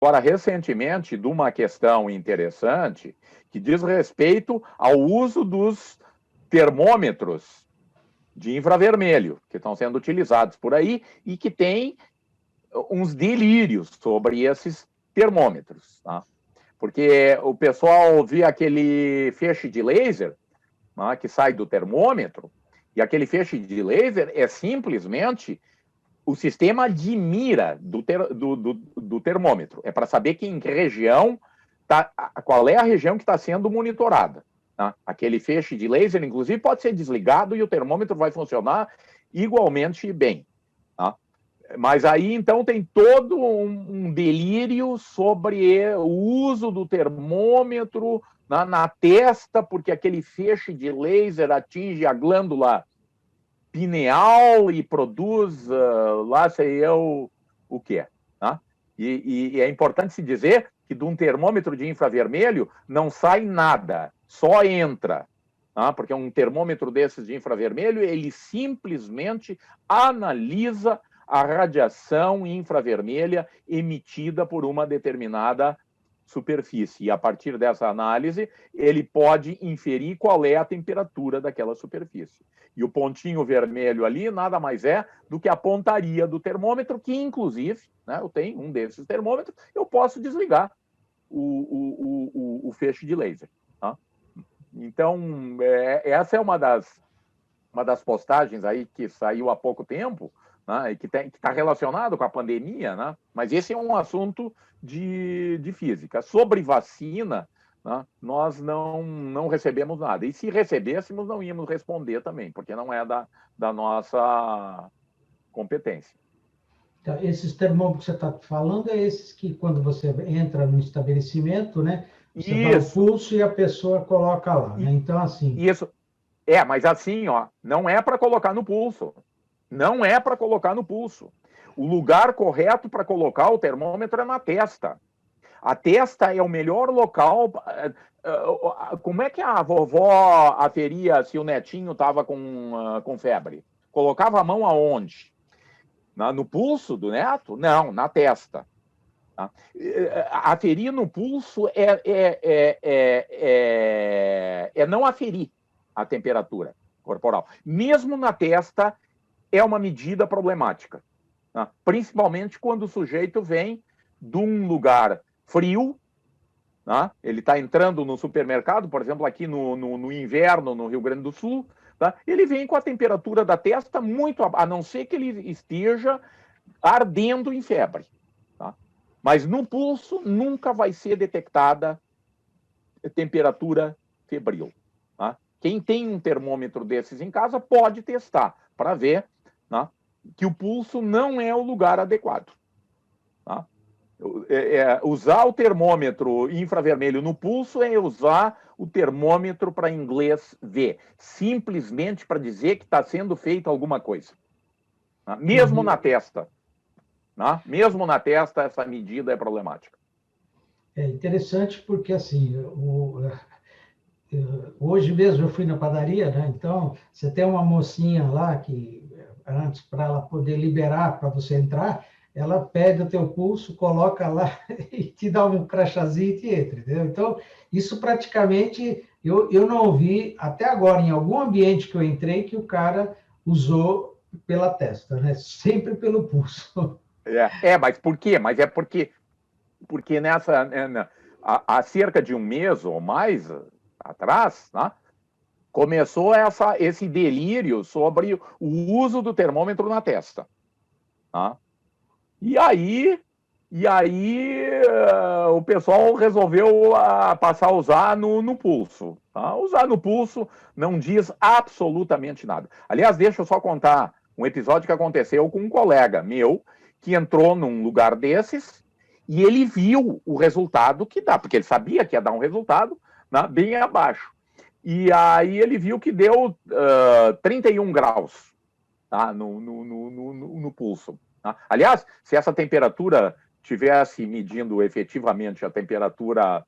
Agora, recentemente, de uma questão interessante que diz respeito ao uso dos termômetros de infravermelho que estão sendo utilizados por aí e que tem uns delírios sobre esses termômetros, tá? Porque o pessoal vê aquele feixe de laser, né, que sai do termômetro, e aquele feixe de laser é simplesmente o sistema de mira do termômetro. É para saber que em região qual é a região que está sendo monitorada. Tá? Aquele feixe de laser, inclusive, pode ser desligado e o termômetro vai funcionar igualmente bem. Tá? Mas aí, então, tem todo um delírio sobre o uso do termômetro na testa, porque aquele feixe de laser atinge a glândula pineal e produz, lá sei eu o que. Tá? E é importante se dizer que de um termômetro de infravermelho não sai nada, só entra. Tá? Porque um termômetro desses de infravermelho, ele simplesmente analisa a radiação infravermelha emitida por uma determinada superfície. E a partir dessa análise, ele pode inferir qual é a temperatura daquela superfície. E o pontinho vermelho ali nada mais é do que a pontaria do termômetro, que inclusive, né, eu tenho um desses termômetros, eu posso desligar o feixe de laser. Tá? Então, essa é uma das postagens aí que saiu há pouco tempo, né, e que está relacionado com a pandemia, né, mas esse é um assunto de física. Sobre vacina, né, nós não recebemos nada. E se recebêssemos, não íamos responder também, porque não é da nossa competência. Então, esses termômetros que você está falando é esses que, quando você entra no estabelecimento, né, você dá o pulso e a pessoa coloca lá. Né? Então, assim... Isso. Mas assim, ó, não é para colocar no pulso. Não é para colocar no pulso. O lugar correto para colocar o termômetro é na testa. A testa é o melhor local. Como é que a vovó aferia se o netinho estava com febre? Colocava a mão aonde? No pulso do neto? Não, na testa. Aferir no pulso é não aferir a temperatura corporal. Mesmo na testa, é uma medida problemática. Tá? Principalmente quando o sujeito vem de um lugar frio, tá? Ele está entrando no supermercado, por exemplo, aqui no inverno, no Rio Grande do Sul, tá? Ele vem com a temperatura da testa muito, a não ser que ele esteja ardendo em febre. Tá? Mas no pulso nunca vai ser detectada temperatura febril. Tá? Quem tem um termômetro desses em casa pode testar para ver, né, que o pulso não é o lugar adequado. Tá? Usar o termômetro infravermelho no pulso é usar o termômetro para inglês ver, simplesmente para dizer que está sendo feita alguma coisa. Tá? Mesmo na testa. Tá? Mesmo na testa, essa medida é problemática. É interessante porque, assim, hoje mesmo eu fui na padaria, né? Então, você tem uma mocinha lá que, antes, para ela poder liberar para você entrar, ela pega o teu pulso, coloca lá e te dá um crachazinho e te entra, entendeu? Então, isso praticamente, eu não vi até agora, em algum ambiente que eu entrei, que o cara usou pela testa, né? Sempre pelo pulso. Mas por quê? Mas é porque há cerca de um mês ou mais atrás, né, começou esse delírio sobre o uso do termômetro na testa. Tá? E aí o pessoal resolveu passar a usar no pulso. Tá? Usar no pulso não diz absolutamente nada. Aliás, deixa eu só contar um episódio que aconteceu com um colega meu que entrou num lugar desses e ele viu o resultado que dá, porque ele sabia que ia dar um resultado, né, bem abaixo. E aí ele viu que deu 31 graus, tá, no pulso. Tá? Aliás, se essa temperatura tivesse medindo efetivamente a temperatura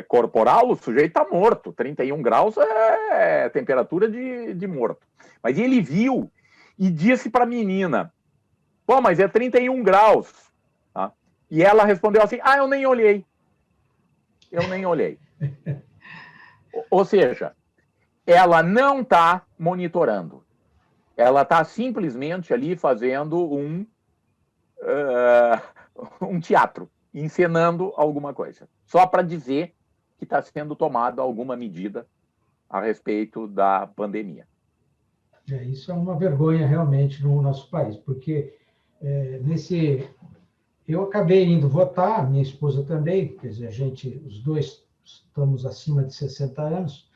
corporal, o sujeito está morto. 31 graus é temperatura de morto. Mas ele viu e disse para a menina, pô, mas é 31 graus. Tá? E ela respondeu assim, eu nem olhei. Eu nem olhei. Ou seja, ela não está monitorando. Ela está simplesmente ali fazendo um teatro, encenando alguma coisa, só para dizer que está sendo tomada alguma medida a respeito da pandemia. Isso é uma vergonha realmente no nosso país, porque eu acabei indo votar, minha esposa também, quer dizer, os dois estamos acima de 60 anos,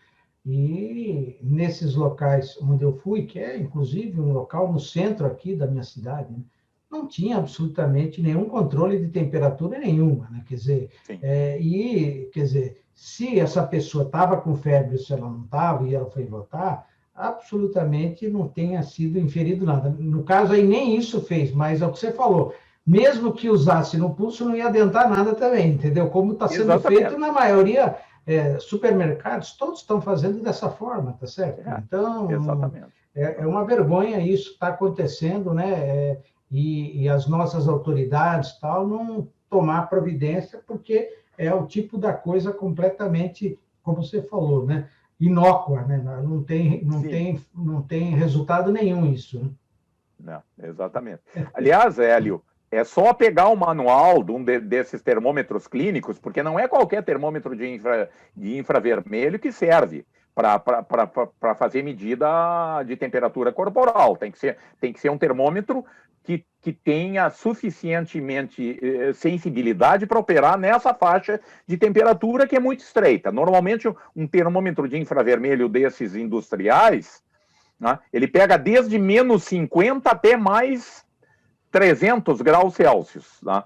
e nesses locais onde eu fui, que é inclusive um local no centro aqui da minha cidade, né, não tinha absolutamente nenhum controle de temperatura nenhuma, né? Quer dizer, quer dizer, se essa pessoa estava com febre, se ela não estava e ela foi votar, absolutamente não tenha sido inferido nada. No caso aí nem isso fez, mas é o que você falou, mesmo que usasse no pulso, não ia adiantar nada também, entendeu? Como está sendo feito na maioria, supermercados, todos estão fazendo dessa forma, tá certo? Então, é uma vergonha isso que está acontecendo, né? E as nossas autoridades tal não tomar providência, porque é o tipo da coisa completamente, como você falou, né? Inócua, né? Não tem resultado nenhum isso. Né? Não, exatamente. Aliás, Hélio, é só pegar o manual desses termômetros clínicos, porque não é qualquer termômetro de infravermelho que serve para fazer medida de temperatura corporal. Tem que ser um termômetro que tenha suficientemente sensibilidade para operar nessa faixa de temperatura que é muito estreita. Normalmente, um termômetro de infravermelho desses industriais, né, ele pega desde menos 50 até mais 300 graus Celsius. Né?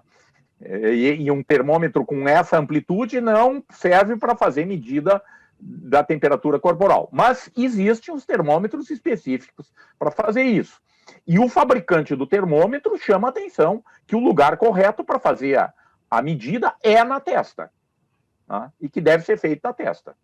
E um termômetro com essa amplitude não serve para fazer medida da temperatura corporal. Mas existem os termômetros específicos para fazer isso. E o fabricante do termômetro chama a atenção que o lugar correto para fazer a medida é na testa. Né? E que deve ser feito na testa.